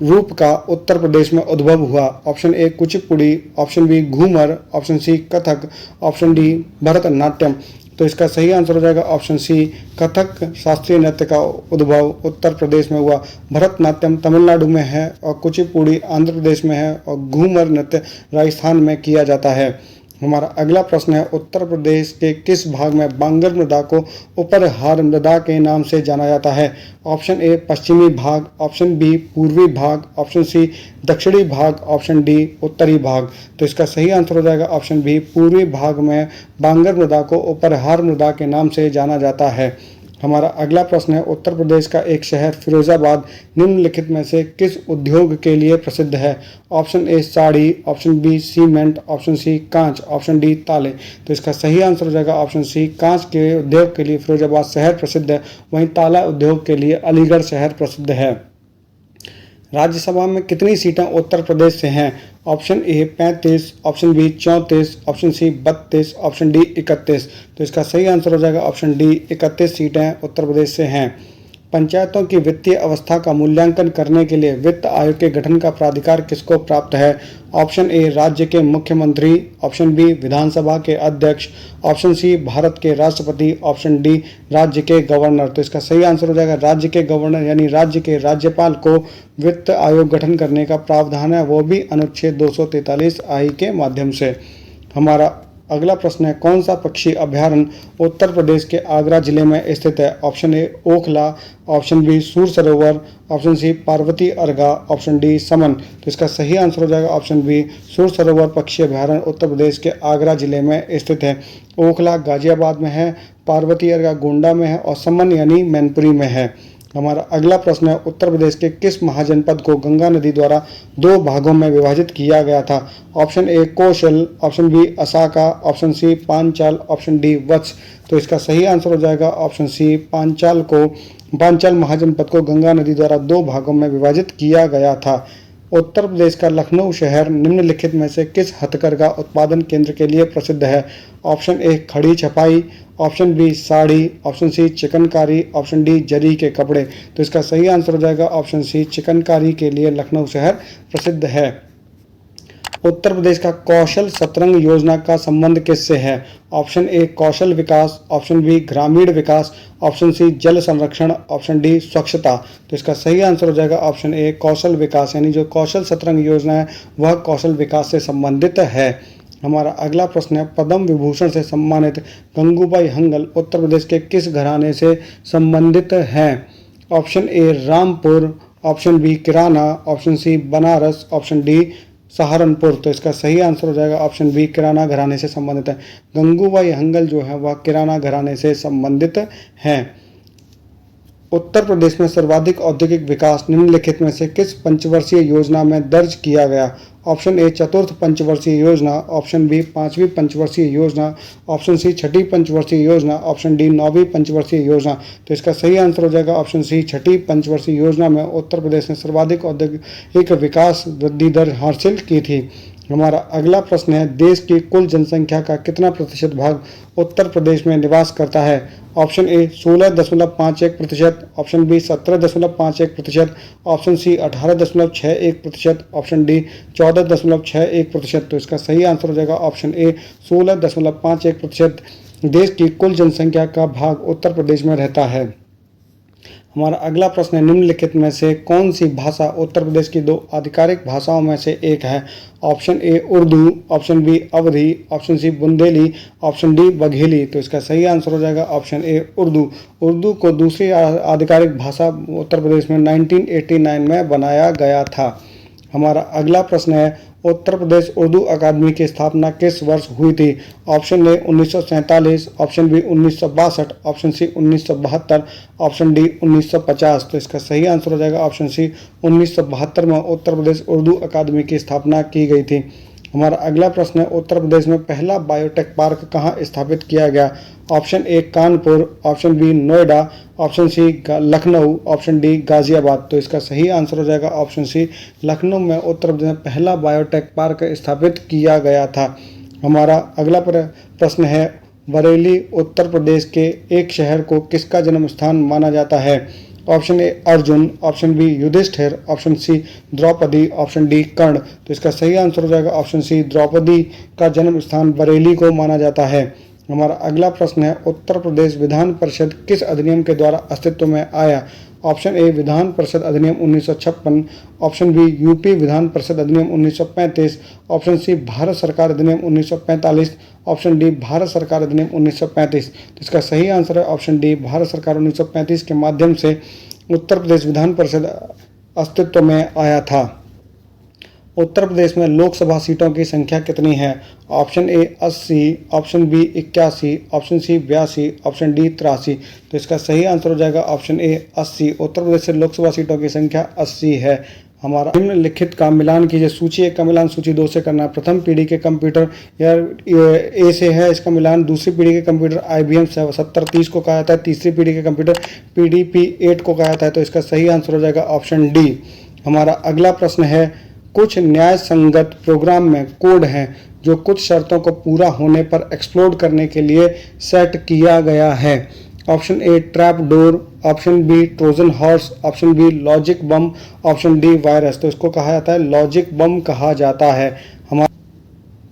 रूप का उत्तर प्रदेश में उद्भव हुआ? Option A Kuchipudi, option B Ghoomar, option C Kathak, option D Bharatanatyam. तो इसका सही आंसर हो जाएगा ऑप्शन सी कथक शास्त्रीय नृत्य का उद्भव उत्तर प्रदेश में हुआ। भरतनाट्यम तमिलनाडु में है और कुचिपुड़ी आंध्र प्रदेश में है और घूमर नृत्य राजस्थान में किया जाता है। हमारा अगला प्रश्न है, उत्तर प्रदेश के किस भाग में बांगर मृदा को उपरहार मृदा के नाम से जाना जाता है? ऑप्शन ए पश्चिमी भाग, ऑप्शन बी पूर्वी भाग, ऑप्शन सी दक्षिणी भाग, ऑप्शन डी उत्तरी भाग। तो इसका सही आंसर हो जाएगा ऑप्शन बी पूर्वी भाग में बांगर मृदा को उपरहार मृदा के नाम से जाना जाता है। हमारा अगला प्रश्न है, उत्तर प्रदेश का एक शहर फिरोजाबाद निम्नलिखित में से किस उद्योग के लिए प्रसिद्ध है? Option A sari, option B cement, option C कांच, ऑप्शन डी ताले। तो इसका सही आंसर हो जाएगा ऑप्शन सी, कांच के उद्योग के लिए फिरोजाबाद शहर प्रसिद्ध है। वहीं ताला उद्योग के लिए अलीगढ़ शहर प्रसिद्ध है। राज्यसभा में कितनी सीटें उत्तर प्रदेश से हैं? Option A 35, option B 34, option C 32, option D 31। तो इसका सही आंसर हो जाएगा ऑप्शन डी, 31 सीटें उत्तर प्रदेश से हैं। पंचायतों की वित्तीय अवस्था का मूल्यांकन करने के लिए वित्त आयोग के गठन का प्राधिकार किसको प्राप्त है? ऑप्शन ए राज्य के मुख्यमंत्री, ऑप्शन बी विधानसभा के अध्यक्ष, ऑप्शन सी भारत के राष्ट्रपति, ऑप्शन डी राज्य के गवर्नर। तो इसका सही आंसर हो जाएगा राज्य के गवर्नर, यानी राज्य के राज्यपाल को वित्त आयोग गठन करने का प्रावधान है, वो भी अनुच्छेद 243 आई के माध्यम से। हमारा अगला प्रश्न है, कौन सा पक्षी अभयारण्य उत्तर प्रदेश के आगरा जिले में स्थित है? Option A Okhla, option B Sur Sarovar, option C Parvati Arga, option D Saman. तो इसका सही आंसर हो जाएगा ऑप्शन बी, सूर सरोवर पक्षी अभयारण्य उत्तर प्रदेश के आगरा जिले में स्थित है। ओखला गाजियाबाद में है, पार्वती अर्गा गोंडा में है और समन यानी मैनपुरी में है। हमारा अगला प्रश्न है, उत्तर प्रदेश के किस महाजनपद को गंगा नदी द्वारा 2 भागों में विभाजित किया गया था? Option A Kaushal, option B Asaka, option C Panchal, option D Vatsa. तो इसका सही आंसर हो जाएगा ऑप्शन सी, पांचाल महाजनपद को गंगा नदी द्वारा 2 भागों में विभाजित किया गया था। उत्तर प्रदेश का लखनऊ शहर निम्नलिखित में से किस हथकरघा उत्पादन केंद्र के लिए प्रसिद्ध है? ऑप्शन ए खड़ी छपाई, option B sari, option C chikankari, option D जरी के कपड़े। तो इसका सही आंसर हो जाएगा ऑप्शन सी, चिकनकारी के लिए लखनऊ शहर प्रसिद्ध है। उत्तर प्रदेश का कौशल सतरंग योजना का संबंध किससे है? ऑप्शन ए कौशल विकास, ऑप्शन बी ग्रामीण विकास, ऑप्शन सी जल संरक्षण, ऑप्शन डी स्वच्छता। तो इसका सही आंसर हो जाएगा ऑप्शन ए कौशल विकास, यानी जो कौशल सतरंग योजना है वह कौशल विकास से संबंधित है। हमारा अगला प्रश्न है, पद्म विभूषण से सम्मानित गंगूबाई हंगल उत्तर प्रदेश के किस घराने से संबंधित हैं? Option A Rampur, option B Kirana, option C Banaras, option D Saharanpur. तो इसका सही आंसर हो जाएगा ऑप्शन बी, किराना घराने से संबंधित है। गंगूबाई हंगल जो है वह किराना घराने से संबंधित हैं। उत्तर प्रदेश में सर्वाधिक औद्योगिक विकास निम्नलिखित में से किस पंचवर्षीय योजना में दर्ज किया गया? ऑप्शन ए चतुर्थ पंचवर्षीय योजना, ऑप्शन बी 5वीं पंचवर्षीय योजना, ऑप्शन सी 6ठी पंचवर्षीय योजना, ऑप्शन डी 9वीं पंचवर्षीय योजना। तो इसका सही आंसर हो जाएगा ऑप्शन सी, 6ठी पंचवर्षीय योजना में उत्तर प्रदेश ने सर्वाधिक औद्योगिक विकास वृद्धि दर हासिल की थी। हमारा अगला प्रश्न है, देश की कुल जनसंख्या का कितना प्रतिशत भाग उत्तर प्रदेश में निवास करता है? Option A 16.51%, option B 17.51%, option C 18.61%, option D 14.61%। तो इसका सही आंसर हो जाएगा ऑप्शन ए 16.51% देश की कुल जनसंख्या का भाग उत्तर प्रदेश में रहता है। हमारा अगला प्रश्न है, निम्नलिखित में से कौन सी भाषा उत्तर प्रदेश की 2 आधिकारिक भाषाओं में से एक है? Option A Urdu, option B Awadhi, option C Bundeli, option D Bagheli. तो इसका सही आंसर हो जाएगा ऑप्शन ए उर्दू। उर्दू को दूसरी आधिकारिक भाषा उत्तर प्रदेश में 1989 में बनाया गया था। हमारा अगला प्रश्न है, उत्तर प्रदेश उर्दू अकादमी की स्थापना किस वर्ष हुई थी? Option A 1947, option B 1962, option C 1972, option D 1950। तो इसका सही आंसर हो जाएगा ऑप्शन सी, 1972 में उत्तर प्रदेश उर्दू अकादमी की स्थापना की गई थी। हमारा अगला प्रश्न है, उत्तर प्रदेश में पहला बायोटेक पार्क कहाँ स्थापित किया गया? Option A Kanpur, option B Noida, option C Lucknow, option D Ghaziabad. तो इसका सही आंसर हो जाएगा ऑप्शन सी, लखनऊ में उत्तर प्रदेश में पहला बायोटेक पार्क स्थापित किया गया था। हमारा अगला प्रश्न है, बरेली उत्तर प्रदेश के एक शहर को किसका जन्म स्थान माना जाता है? Option A Arjun, option B Yudhishthir, option C Draupadi, option D Karna. तो इसका सही आंसर हो जाएगा ऑप्शन सी, द्रौपदी का जन्म स्थान बरेली को माना जाता है। हमारा अगला प्रश्न है, उत्तर प्रदेश विधान परिषद किस अधिनियम के द्वारा अस्तित्व में आया? ऑप्शन ए विधान परिषद अधिनियम 1956, option B UP Vidhan Parishad अधिनियम 1935, ऑप्शन सी भारत सरकार अधिनियम 1945, ऑप्शन डी भारत सरकार अधिनियम 1935। तो इसका सही आंसर है ऑप्शन डी, भारत सरकार 1935 के माध्यम से उत्तर प्रदेश विधान परिषद अस्तित्व में आया था। उत्तर प्रदेश में लोकसभा सीटों की संख्या कितनी है? Option A 80, option B 81, option C 82, option D 83। तो इसका सही आंसर हो जाएगा ऑप्शन ए 80। उत्तर प्रदेश से लोकसभा सीटों की संख्या 80 है। हमारा निम्नलिखित का मिलान कीजिए। सूची 1 का मिलान सूची 2 से करना है। प्रथम पीढ़ी के कंप्यूटर यार ए से है इसका मिलान। दूसरी पीढ़ी के कंप्यूटर IBM 7030 को कहा जाता है। तीसरी पीढ़ी के कंप्यूटर PDP 8 को कहा जाता है। तो इसका सही आंसर हो जाएगा ऑप्शन डी। हमारा अगला प्रश्न है, कुछ न्याय संगत प्रोग्राम में कोड हैं जो कुछ शर्तों को पूरा होने पर एक्सप्लोड करने के लिए सेट किया गया है। Option A trap door, option B Trojan horse, option B logic bomb, option D virus. तो इसको कहा जाता है लॉजिक बम कहा जाता है। हमारा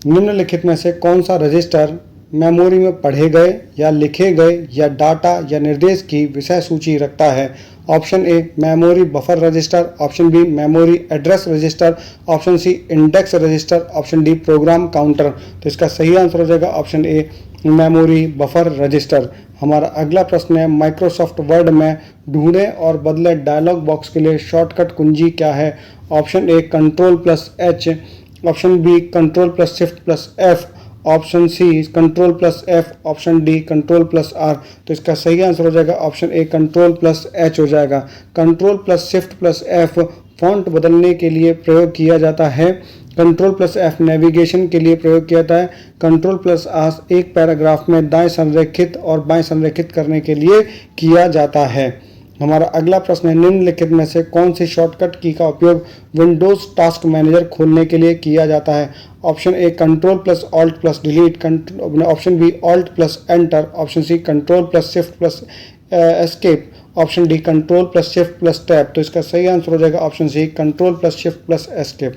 निम्नलिखित में से कौन सा रजिस्टर मेमोरी में पढ़े गए या लिखे गए या डाटा या निर्देश की विषय सूची रखता है? Option A memory buffer register, option B memory address register, option C index register, option D program counter. तो इसका सही आंसर हो जाएगा option A memory buffer register. हमारा अगला प्रश्न है, माइक्रोसॉफ्ट वर्ड में ढूंढें और बदले डायलॉग बॉक्स के लिए शॉर्टकट कुंजी क्या है? Option A Ctrl+H, option B Ctrl+Shift+F, option C Ctrl+F, option D Ctrl+R। तो इसका सही आंसर हो जाएगा ऑप्शन ए Ctrl+H हो जाएगा। Ctrl+Shift+F फॉन्ट बदलने के लिए प्रयोग किया जाता है। Ctrl+F नेविगेशन के लिए प्रयोग किया जाता है। Ctrl+R एक पैराग्राफ में दाएं संरेखित और बाएं संरेखित करने के लिए किया जाता है। हमारा अगला प्रश्न है, निम्नलिखित में से कौन सी शॉर्टकट की का उपयोग विंडोज टास्क मैनेजर खोलने के लिए किया जाता है? Option A Ctrl+Alt+Delete, option B Alt+Enter, option C Ctrl+Shift+Escape, option D Ctrl+Shift+Tab। तो इसका सही आंसर हो जाएगा ऑप्शन सी Ctrl+Shift+Escape।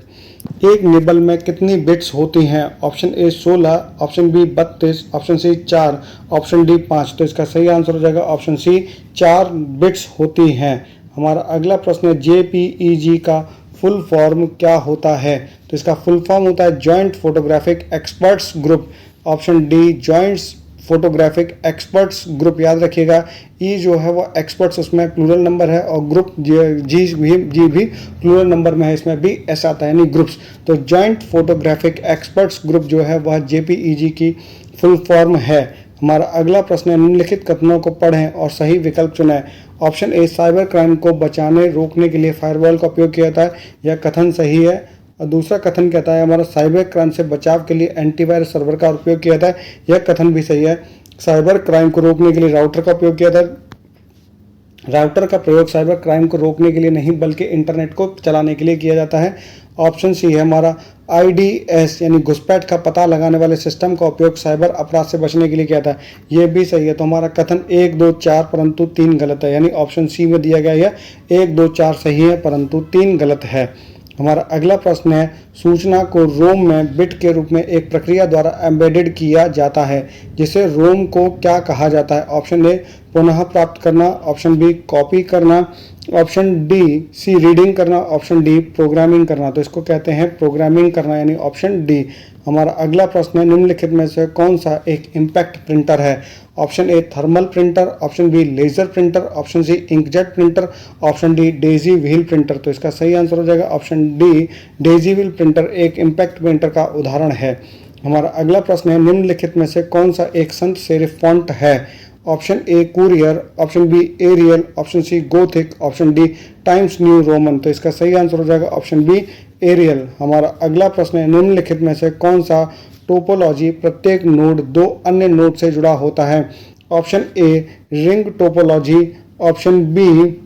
एक निबल में कितनी बिट्स होती हैं? Option A 16, option B 32, option C 4, option D 5। तो इसका सही आंसर हो जाएगा ऑप्शन सी 4 बिट्स होती हैं। हमारा अगला प्रश्न है, JPEG का फुल फॉर्म क्या होता है? तो इसका फुल फॉर्म होता है joint photographic experts group. Option D joints photographic experts group. याद रखिएगा ई जो है वो एक्सपर्ट्स उसमें प्लूरल नंबर है और ग्रुप जी भी प्लूरल नंबर में है, इसमें भी ऐसा आता है यानी ग्रुप्स। तो जॉइंट फोटोग्राफिक एक्सपर्ट्स ग्रुप जो है वह JPEG की फुल फॉर्म है। हमारा अगला प्रश्न है, निम्नलिखित कथनों को पढ़ें और सही विकल्प चुनें। ऑप्शन ए साइबर क्राइम को बचाने रोकने के लिए फायरवॉल का उपयोग किया जाता है, यह कथन सही है। और दूसरा कथन कहता है हमारा साइबर क्राइम से बचाव के लिए एंटीवायरस सर्वर का उपयोग किया जाता है, यह कथन भी सही है। साइबर क्राइम को रोकने के लिए राउटर का उपयोग किया जाता है। राउटर का प्रयोग साइबर क्राइम को रोकने के लिए नहीं बल्कि इंटरनेट को चलाने के लिए किया जाता है। ऑप्शन सी है हमारा IDS यानी घुसपैठ का पता लगाने वाले सिस्टम का उपयोग साइबर अपराध से बचने के लिए किया था, यह भी सही है। तो हमारा कथन 1, 2, 4 परंतु 3 गलत है, यानी ऑप्शन सी में दिया गया है 1, 2, 4 सही है परंतु 3 गलत है। हमारा अगला प्रश्न है, सूचना को रोम में बिट के रूप में एक प्रक्रिया द्वारा एम्बेडेड किया जाता है, जिसे रोम को क्या कहा जाता है? ऑप्शन ए पुनः प्राप्त करना, ऑप्शन बी कॉपी करना, ऑप्शन डी सी रीडिंग करना, ऑप्शन डी प्रोग्रामिंग करना। तो इसको कहते हैं प्रोग्रामिंग करना, यानी ऑप्शन डी। हमारा अगला प्रश्न है, निम्नलिखित में से कौन सा एक इम्पैक्ट प्रिंटर है? Option A thermal printer, option B laser printer, option C inkjet printer, option D daisy wheel printer. तो इसका सही आंसर हो जाएगा option D daisy wheel printer एक इम्पैक्ट प्रिंटर का उदाहरण है। हमारा अगला प्रश्न है, निम्नलिखित में से कौन सा एक संत सेरिफ फॉन्ट है? Option A courier, option B Arial, option C Gothic, option D Times New Roman. तो इसका सही आंसर हो जाएगा ऑप्शन बी एरियल। हमारा अगला प्रश्न है, निम्नलिखित में से कौन सा टोपोलॉजी प्रत्येक नोड 2 अन्य नोड से जुड़ा होता है? Option A ring topology, option B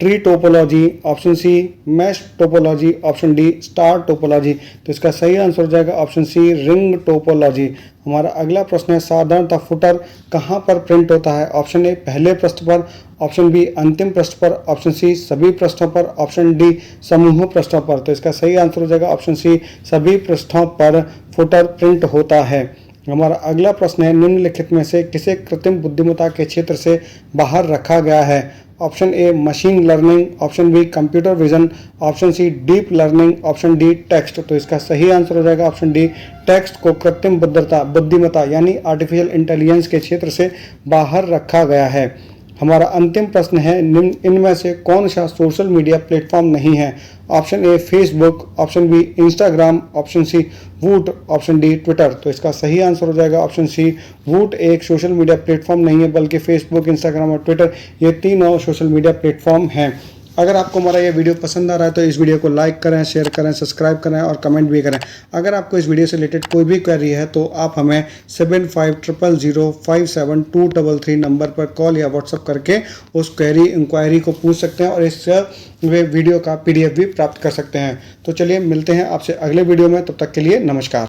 tree topology, option C mesh topology, option D star topology. तो इसका सही आंसर हो जाएगा ऑप्शन सी रिंग टोपोलॉजी। हमारा अगला प्रश्न है, साधारणतः फुटर कहाँ पर प्रिंट होता है? ऑप्शन ए पहले पृष्ठ पर, ऑप्शन बी अंतिम पृष्ठ पर, ऑप्शन सी सभी पृष्ठों पर, ऑप्शन डी समूह पृष्ठों पर। तो इसका सही आंसर हो जाएगा ऑप्शन सी सभी पृष्ठों पर फुटर प्रिंट होता है। हमारा अगला प्रश्न है, निम्नलिखित में से किसे कृत्रिम बुद्धिमत्ता के क्षेत्र से बाहर रखा गया है? Option A machine learning, option B computer vision, option C deep learning, option D text. तो इसका सही आंसर हो जाएगा ऑप्शन डी टेक्स्ट को कृत्रिम बुद्धिमत्ता यानी आर्टिफिशियल इंटेलिजेंस के क्षेत्र से बाहर रखा गया है। हमारा अंतिम प्रश्न है, इनमें से कौन सा सोशल मीडिया प्लेटफॉर्म नहीं है? Option A Facebook, option B Instagram, option C Voot, option D Twitter. तो इसका सही आंसर हो जाएगा ऑप्शन सी, वूट एक सोशल मीडिया प्लेटफॉर्म नहीं है, बल्कि फेसबुक, इंस्टाग्राम और ट्विटर ये तीनों सोशल मीडिया प्लेटफॉर्म हैं। अगर आपको हमारा ये वीडियो पसंद आ रहा है तो इस वीडियो को लाइक करें, शेयर करें, सब्सक्राइब करें और कमेंट भी करें। अगर आपको इस वीडियो से रिलेटेड कोई भी क्वेरी है तो आप हमें 7500057233 नंबर पर कॉल या व्हाट्सएप करके उस इंक्वायरी को पूछ सकते हैं और इस वीडियो का PDF भी प्राप्त कर सकते हैं। तो चलिए मिलते हैं आपसे अगले वीडियो में, तब तक के लिए नमस्कार।